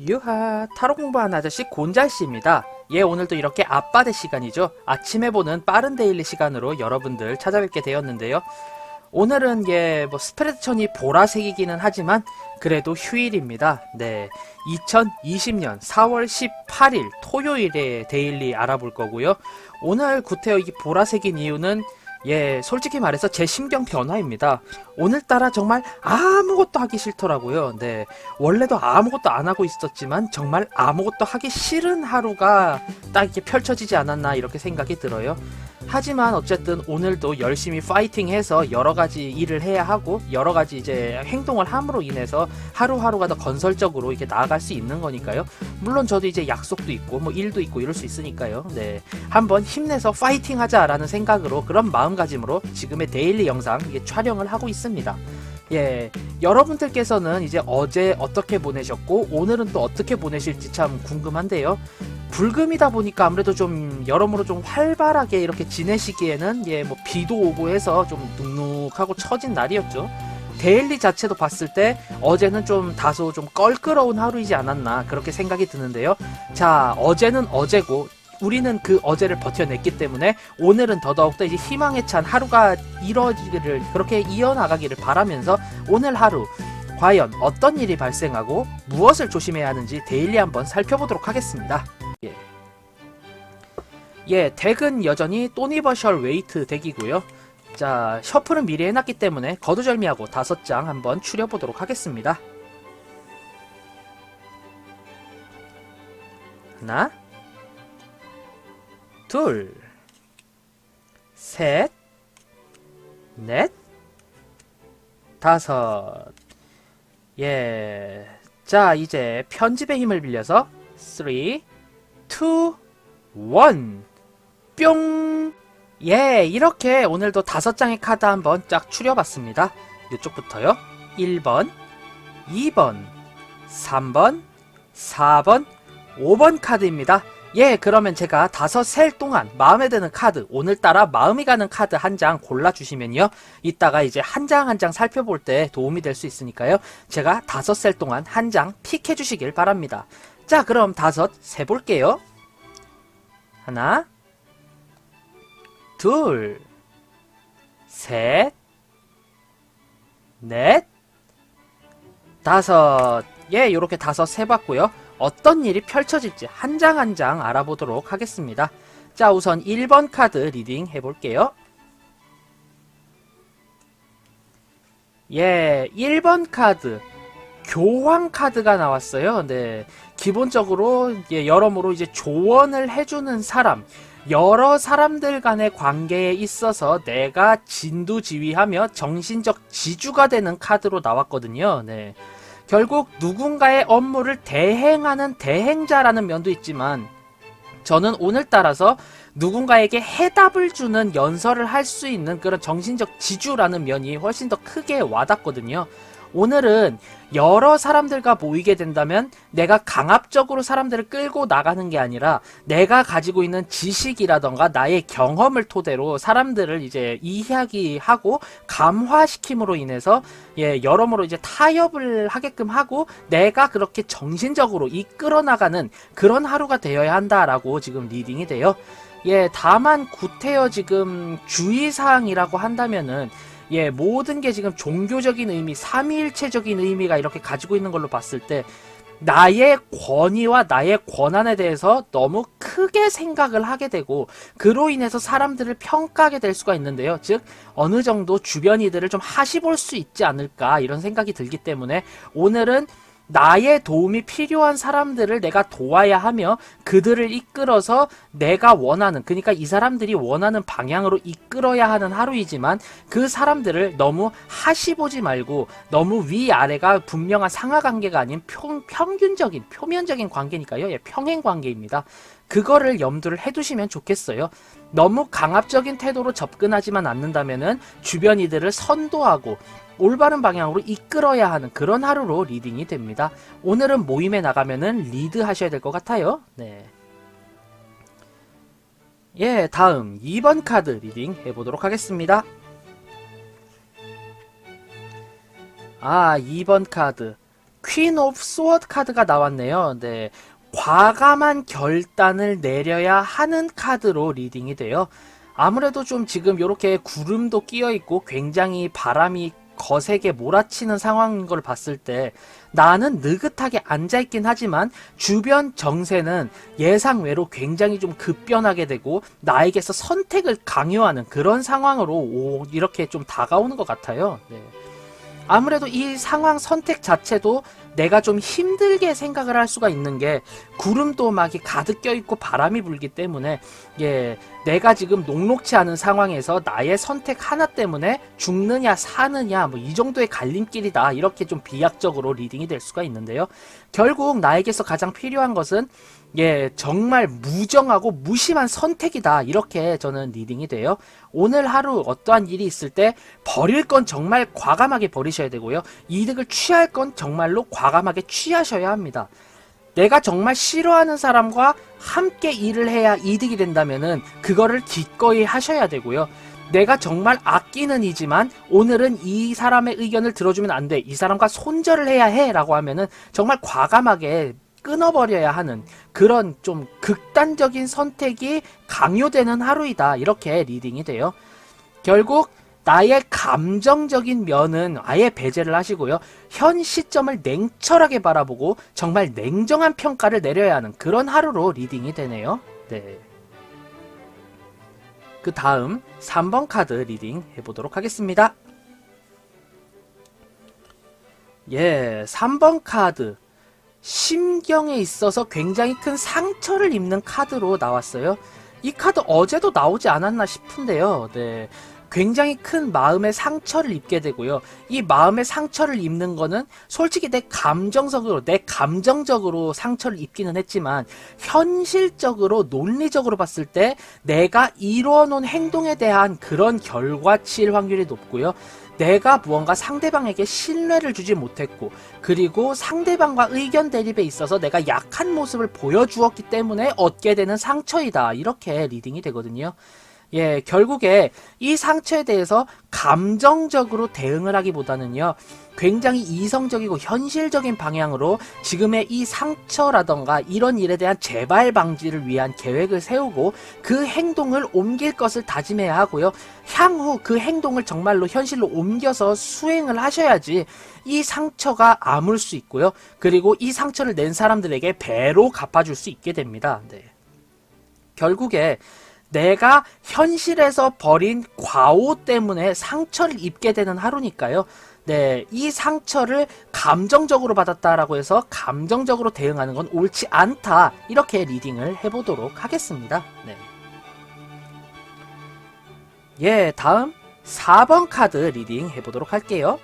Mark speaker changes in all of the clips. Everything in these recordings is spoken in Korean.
Speaker 1: 유하, 타로 공부하는 아저씨 곤잘씨입니다. 예, 오늘도 이렇게 아빠의 시간이죠. 아침에 보는 빠른 데일리 시간으로 여러분들 찾아뵙게 되었는데요. 오늘은 스프레드천이 보라색이기는 하지만 그래도 휴일입니다. 네, 2020년 4월 18일 토요일에 데일리 알아볼 거고요. 오늘 구태여 보라색인 이유는 솔직히 말해서 제 심경 변화입니다. 오늘따라 정말 아무것도 하기 싫더라고요. 네, 원래도 아무것도 안 하고 있었지만 정말 아무것도 하기 싫은 하루가 딱 이렇게 펼쳐지지 않았나 이렇게 생각이 들어요. 하지만 어쨌든 오늘도 열심히 파이팅해서 여러가지 일을 해야 하고 여러가지 이제 행동을 함으로 인해서 하루하루가 더 건설적으로 이렇게 나아갈 수 있는 거니까요. 물론 저도 이제 약속도 있고 뭐 일도 있고 이럴 수 있으니까요. 네, 한번 힘내서 파이팅 하자라는 생각으로 그런 마음가짐으로 지금의 데일리 영상 촬영을 하고 있습니다. 예, 여러분들께서는 이제 어제 어떻게 보내셨고 오늘은 또 어떻게 보내실지 참 궁금한데요. 불금이다 보니까 아무래도 좀 여러모로 좀 활발하게 이렇게 지내시기에는 비도 오고 해서 좀 눅눅하고 처진 날이었죠. 데일리 자체도 봤을 때 어제는 좀 다소 좀 껄끄러운 하루이지 않았나 그렇게 생각이 드는데요. 자, 어제는 어제고 우리는 그 어제를 버텨냈기 때문에 오늘은 더더욱더 이제 희망에 찬 하루가 이뤄지기를 그렇게 이어나가기를 바라면서 오늘 하루 과연 어떤 일이 발생하고 무엇을 조심해야 하는지 데일리 한번 살펴보도록 하겠습니다. 덱은 여전히 또니버셜 웨이트 덱이고요. 자, 셔플은 미리 해놨기 때문에 거두절미하고 5장 한번 추려보도록 하겠습니다. 하나, 둘, 셋, 넷, 다섯. 자, 이제 편집의 힘을 빌려서 3, 2, 1 뿅! 이렇게 오늘도 5장의 카드 한번 쫙 추려봤습니다. 이쪽부터요. 1번, 2번, 3번, 4번, 5번 카드입니다. 그러면 제가 5셀 동안 마음에 드는 카드, 오늘따라 마음이 가는 카드 한 장 골라주시면요. 이따가 이제 한 장 한 장 살펴볼 때 도움이 될 수 있으니까요. 제가 5셀 동안 한 장 픽해주시길 바랍니다. 자, 그럼 5 세볼게요. 하나, 둘, 셋, 넷, 다섯. 요렇게 5 세봤고요. 어떤 일이 펼쳐질지 한 장 한 장 알아보도록 하겠습니다. 자, 우선 1번 카드 리딩 해볼게요. 1번 카드 교황 카드가 나왔어요. 네, 기본적으로 여러모로 이제 조언을 해주는 사람, 여러 사람들 간의 관계에 있어서 내가 진두지휘하며 정신적 지주가 되는 카드로 나왔거든요. 네, 결국 누군가의 업무를 대행하는 대행자라는 면도 있지만 저는 오늘따라서 누군가에게 해답을 주는 연설을 할 수 있는 그런 정신적 지주라는 면이 훨씬 더 크게 와닿거든요. 오늘은 여러 사람들과 모이게 된다면 내가 강압적으로 사람들을 끌고 나가는 게 아니라 내가 가지고 있는 지식이라던가 나의 경험을 토대로 사람들을 이제 이야기하고 감화시킴으로 인해서 여러모로 이제 타협을 하게끔 하고 내가 그렇게 정신적으로 이끌어 나가는 그런 하루가 되어야 한다라고 지금 리딩이 돼요. 다만 구태여 지금 주의사항이라고 한다면은 모든 게 지금 종교적인 의미, 삼위일체적인 의미가 이렇게 가지고 있는 걸로 봤을 때 나의 권위와 나의 권한에 대해서 너무 크게 생각을 하게 되고 그로 인해서 사람들을 평가하게 될 수가 있는데요. 즉 어느 정도 주변 이들을 좀 하시볼 수 있지 않을까 이런 생각이 들기 때문에 오늘은 나의 도움이 필요한 사람들을 내가 도와야 하며 그들을 이끌어서 내가 원하는, 그러니까 이 사람들이 원하는 방향으로 이끌어야 하는 하루이지만 그 사람들을 너무 하시보지 말고 너무 위아래가 분명한 상하관계가 아닌 평균적인, 표면적인 관계니까요. 평행관계입니다. 그거를 염두를 해두시면 좋겠어요. 너무 강압적인 태도로 접근하지만 않는다면은 주변 이들을 선도하고 올바른 방향으로 이끌어야 하는 그런 하루로 리딩이 됩니다. 오늘은 모임에 나가면은 리드 하셔야 될 것 같아요. 네. 다음 2번 카드 리딩 해보도록 하겠습니다. 2번 카드 퀸 오브 스워드 카드가 나왔네요. 네. 과감한 결단을 내려야 하는 카드로 리딩이 돼요. 아무래도 좀 지금 이렇게 구름도 끼어 있고 굉장히 바람이 거세게 몰아치는 상황인 걸 봤을 때 나는 느긋하게 앉아있긴 하지만 주변 정세는 예상외로 굉장히 좀 급변하게 되고 나에게서 선택을 강요하는 그런 상황으로 이렇게 좀 다가오는 것 같아요. 네. 아무래도 이 상황 선택 자체도 내가 좀 힘들게 생각을 할 수가 있는 게 구름도 막 가득 껴있고 바람이 불기 때문에 내가 지금 녹록치 않은 상황에서 나의 선택 하나 때문에 죽느냐 사느냐 뭐 이 정도의 갈림길이다 이렇게 좀 비약적으로 리딩이 될 수가 있는데요. 결국 나에게서 가장 필요한 것은 정말 무정하고 무심한 선택이다 이렇게 저는 리딩이 돼요. 오늘 하루 어떠한 일이 있을 때 버릴 건 정말 과감하게 버리셔야 되고요. 이득을 취할 건 정말로 과감하게 취하셔야 합니다. 내가 정말 싫어하는 사람과 함께 일을 해야 이득이 된다면은 그거를 기꺼이 하셔야 되고요. 내가 정말 아끼는 이지만 오늘은 이 사람의 의견을 들어주면 안 돼. 이 사람과 손절을 해야 해 라고 하면은 정말 과감하게 끊어버려야 하는 그런 좀 극단적인 선택이 강요되는 하루이다 이렇게 리딩이 돼요. 결국 나의 감정적인 면은 아예 배제를 하시고요. 현 시점을 냉철하게 바라보고 정말 냉정한 평가를 내려야 하는 그런 하루로 리딩이 되네요. 네. 그 다음 3번 카드 리딩 해보도록 하겠습니다. 3번 카드. 심경에 있어서 굉장히 큰 상처를 입는 카드로 나왔어요. 이 카드 어제도 나오지 않았나 싶은데요. 네. 굉장히 큰 마음의 상처를 입게 되고요. 이 마음의 상처를 입는 거는 솔직히 내 감정적으로 상처를 입기는 했지만 현실적으로 논리적으로 봤을 때 내가 이루어 놓은 행동에 대한 그런 결과치일 확률이 높고요. 내가 무언가 상대방에게 신뢰를 주지 못했고 그리고 상대방과 의견 대립에 있어서 내가 약한 모습을 보여주었기 때문에 얻게 되는 상처이다. 이렇게 리딩이 되거든요. 결국에 이 상처에 대해서 감정적으로 대응을 하기보다는요, 굉장히 이성적이고 현실적인 방향으로 지금의 이 상처라던가 이런 일에 대한 재발 방지를 위한 계획을 세우고 그 행동을 옮길 것을 다짐해야 하고요. 향후 그 행동을 정말로 현실로 옮겨서 수행을 하셔야지 이 상처가 아물 수 있고요. 그리고 이 상처를 낸 사람들에게 배로 갚아줄 수 있게 됩니다. 네. 결국에 내가 현실에서 벌인 과오 때문에 상처를 입게 되는 하루니까요. 네, 이 상처를 감정적으로 받았다라고 해서 감정적으로 대응하는 건 옳지 않다. 이렇게 리딩을 해보도록 하겠습니다. 네. 다음 4번 카드 리딩 해보도록 할게요.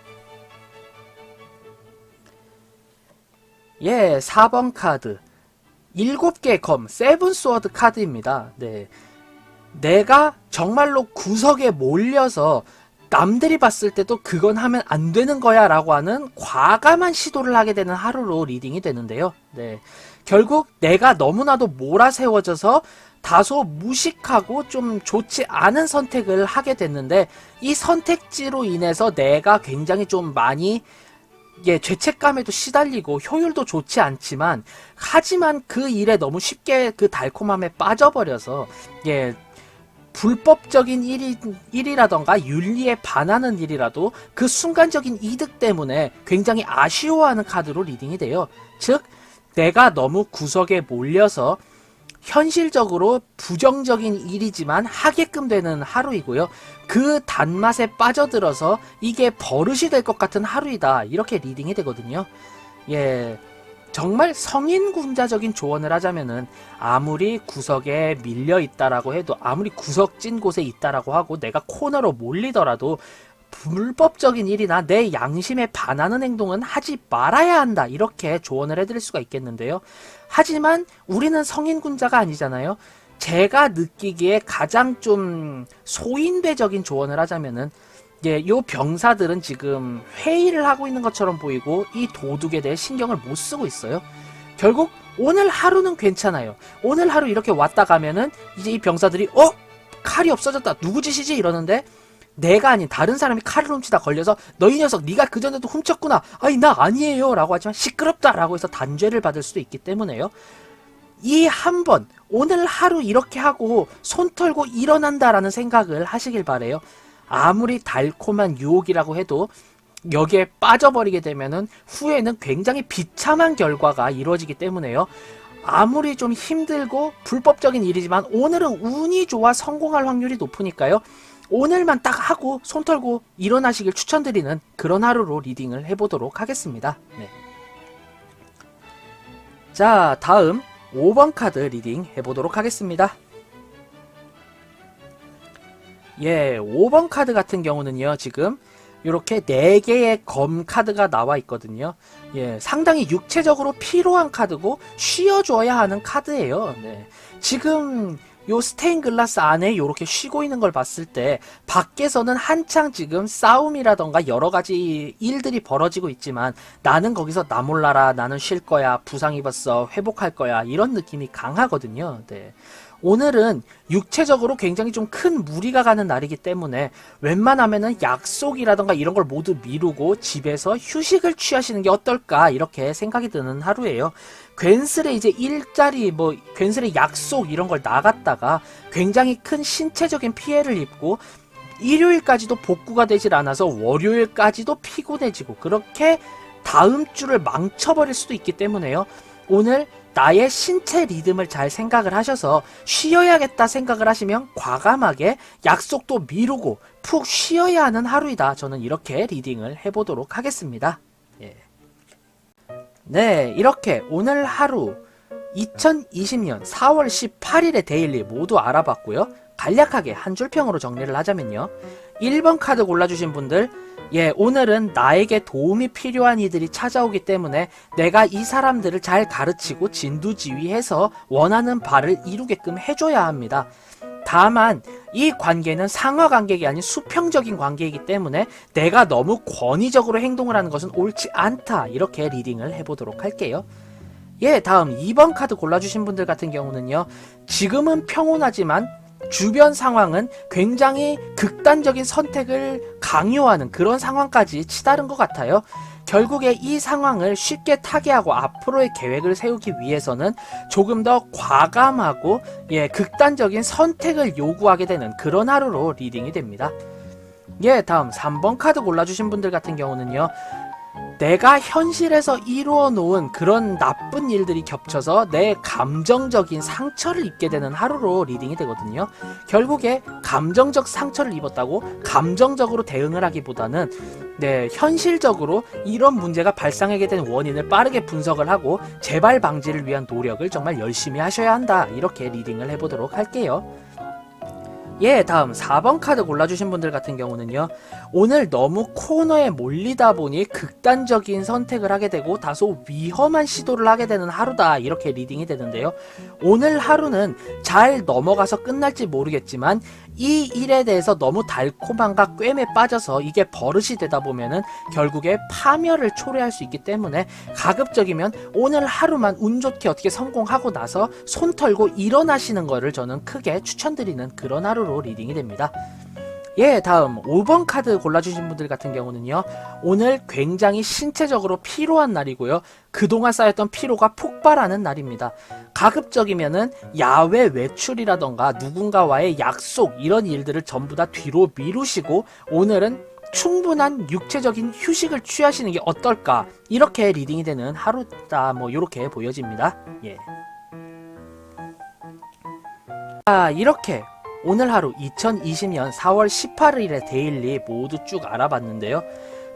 Speaker 1: 4번 카드. 7개 검, 세븐 스워드 카드입니다. 네. 내가 정말로 구석에 몰려서 남들이 봤을 때도 그건 하면 안 되는 거야 라고 하는 과감한 시도를 하게 되는 하루로 리딩이 되는데요. 네. 결국 내가 너무나도 몰아세워져서 다소 무식하고 좀 좋지 않은 선택을 하게 됐는데 이 선택지로 인해서 내가 굉장히 좀 많이 죄책감에도 시달리고 효율도 좋지 않지만 하지만 그 일에 너무 쉽게 그 달콤함에 빠져버려서 불법적인 일이라던가 윤리에 반하는 일이라도 그 순간적인 이득 때문에 굉장히 아쉬워하는 카드로 리딩이 돼요. 즉 내가 너무 구석에 몰려서 현실적으로 부정적인 일이지만 하게끔 되는 하루이고요. 그 단맛에 빠져들어서 이게 버릇이 될 것 같은 하루이다. 이렇게 리딩이 되거든요. 정말 성인군자적인 조언을 하자면은 아무리 구석에 밀려 있다라고 해도 아무리 구석진 곳에 있다라고 하고 내가 코너로 몰리더라도 불법적인 일이나 내 양심에 반하는 행동은 하지 말아야 한다. 이렇게 조언을 해드릴 수가 있겠는데요. 하지만 우리는 성인군자가 아니잖아요. 제가 느끼기에 가장 좀 소인배적인 조언을 하자면은 요 병사들은 지금 회의를 하고 있는 것처럼 보이고 이 도둑에 대해 신경을 못 쓰고 있어요. 결국 오늘 하루는 괜찮아요. 오늘 하루 이렇게 왔다 가면은 이제 이 병사들이 칼이 없어졌다. 누구 짓이지? 이러는데 내가 아닌 다른 사람이 칼을 훔치다 걸려서 너 이 녀석 네가 그전에도 훔쳤구나. 아니 나 아니에요 라고 하지만 시끄럽다 라고 해서 단죄를 받을 수도 있기 때문에요. 이 한 번 오늘 하루 이렇게 하고 손 털고 일어난다라는 생각을 하시길 바래요. 아무리 달콤한 유혹이라고 해도 여기에 빠져버리게 되면은 후에는 굉장히 비참한 결과가 이루어지기 때문에요. 아무리 좀 힘들고 불법적인 일이지만 오늘은 운이 좋아 성공할 확률이 높으니까요. 오늘만 딱 하고 손 털고 일어나시길 추천드리는 그런 하루로 리딩을 해보도록 하겠습니다. 네. 자, 다음 5번 카드 리딩 해보도록 하겠습니다. 예, 5번 카드 같은 경우는요, 지금 이렇게 4개의 검 카드가 나와 있거든요. 예, 상당히 육체적으로 필요한 카드고 쉬어줘야 하는 카드예요. 네. 지금 요 스테인 글라스 안에 이렇게 쉬고 있는 걸 봤을 때 밖에서는 한창 지금 싸움이라던가 여러 가지 일들이 벌어지고 있지만 나는 거기서 나 몰라라, 나는 쉴 거야, 부상 입었어, 회복할 거야, 이런 느낌이 강하거든요. 네. 오늘은 육체적으로 굉장히 좀 큰 무리가 가는 날이기 때문에 웬만하면은 약속이라던가 이런 걸 모두 미루고 집에서 휴식을 취하시는 게 어떨까 이렇게 생각이 드는 하루예요. 괜스레 이제 일자리 괜스레 약속 이런 걸 나갔다가 굉장히 큰 신체적인 피해를 입고 일요일까지도 복구가 되질 않아서 월요일까지도 피곤해지고 그렇게 다음 주를 망쳐버릴 수도 있기 때문에요. 오늘 나의 신체 리듬을 잘 생각을 하셔서 쉬어야겠다 생각을 하시면 과감하게 약속도 미루고 푹 쉬어야 하는 하루이다. 저는 이렇게 리딩을 해보도록 하겠습니다. 예. 네, 이렇게 오늘 하루 2020년 4월 18일의 데일리 모두 알아봤고요. 간략하게 한 줄평으로 정리를 하자면요. 1번 카드 골라주신 분들, 예, 오늘은 나에게 도움이 필요한 이들이 찾아오기 때문에 내가 이 사람들을 잘 가르치고 진두지휘해서 원하는 바를 이루게끔 해줘야 합니다. 다만 이 관계는 상하 관계가 아닌 수평적인 관계이기 때문에 내가 너무 권위적으로 행동을 하는 것은 옳지 않다. 이렇게 리딩을 해보도록 할게요. 예, 다음 2번 카드 골라주신 분들 같은 경우는요. 지금은 평온하지만 주변 상황은 굉장히 극단적인 선택을 강요하는 그런 상황까지 치달은 것 같아요. 결국에 이 상황을 쉽게 타개하고 앞으로의 계획을 세우기 위해서는 조금 더 과감하고 극단적인 선택을 요구하게 되는 그런 하루로 리딩이 됩니다. 예, 다음 3번 카드 골라주신 분들 같은 경우는요. 내가 현실에서 이루어 놓은 그런 나쁜 일들이 겹쳐서 내 감정적인 상처를 입게 되는 하루로 리딩이 되거든요. 결국에 감정적 상처를 입었다고 감정적으로 대응을 하기보다는 현실적으로 이런 문제가 발생하게 된 원인을 빠르게 분석을 하고 재발 방지를 위한 노력을 정말 열심히 하셔야 한다. 이렇게 리딩을 해보도록 할게요. 예, 다음 4번 카드 골라주신 분들 같은 경우는요. 오늘 너무 코너에 몰리다 보니 극단적인 선택을 하게 되고 다소 위험한 시도를 하게 되는 하루다. 이렇게 리딩이 되는데요. 오늘 하루는 잘 넘어가서 끝날지 모르겠지만 이 일에 대해서 너무 달콤함과 꿰매 빠져서 이게 버릇이 되다 보면은 결국에 파멸을 초래할 수 있기 때문에 가급적이면 오늘 하루만 운 좋게 어떻게 성공하고 나서 손 털고 일어나시는 거를 저는 크게 추천드리는 그런 하루로 리딩이 됩니다. 예, 다음 5번 카드 골라주신 분들 같은 경우는요. 오늘 굉장히 신체적으로 피로한 날이고요. 그동안 쌓였던 피로가 폭발하는 날입니다. 가급적이면은 야외 외출이라던가 누군가와의 약속 이런 일들을 전부 다 뒤로 미루시고 오늘은 충분한 육체적인 휴식을 취하시는 게 어떨까 이렇게 리딩이 되는 하루다. 이렇게 보여집니다. 예. 자, 이렇게 오늘 하루 2020년 4월 18일의 데일리 모두 쭉 알아봤는데요.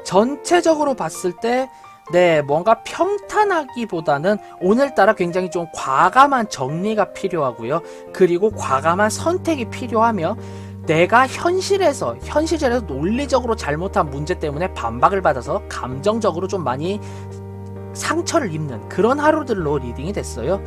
Speaker 1: 전체적으로 봤을 때 뭔가 평탄하기보다는 오늘따라 굉장히 좀 과감한 정리가 필요하고요. 그리고 과감한 선택이 필요하며 내가 현실에서 논리적으로 잘못한 문제 때문에 반박을 받아서 감정적으로 좀 많이 상처를 입는 그런 하루들로 리딩이 됐어요.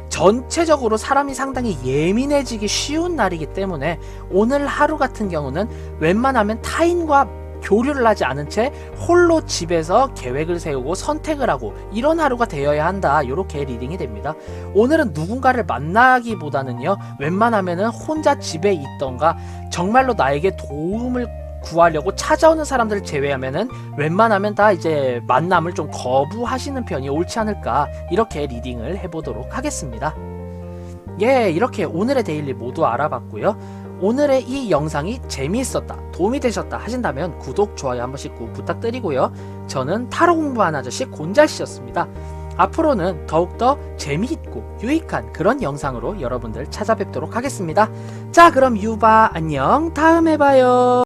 Speaker 1: 전체적으로 사람이 상당히 예민해지기 쉬운 날이기 때문에 오늘 하루 같은 경우는 웬만하면 타인과 교류를 하지 않은 채 홀로 집에서 계획을 세우고 선택을 하고 이런 하루가 되어야 한다. 이렇게 리딩이 됩니다. 오늘은 누군가를 만나기보다는요, 웬만하면은 혼자 집에 있던가 정말로 나에게 도움을 구하려고 찾아오는 사람들을 제외하면은 웬만하면 다 이제 만남을 좀 거부하시는 편이 옳지 않을까, 이렇게 리딩을 해보도록 하겠습니다. 예, 이렇게 오늘의 데일리 모두 알아봤고요. 오늘의 이 영상이 재미있었다, 도움이 되셨다 하신다면 구독, 좋아요 한 번씩 꼭 부탁드리고요. 저는 타로 공부하는 아저씨 곤잘씨였습니다. 앞으로는 더욱더 재미있고 유익한 그런 영상으로 여러분들 찾아뵙도록 하겠습니다. 자, 그럼 유바 안녕, 다음에 봐요.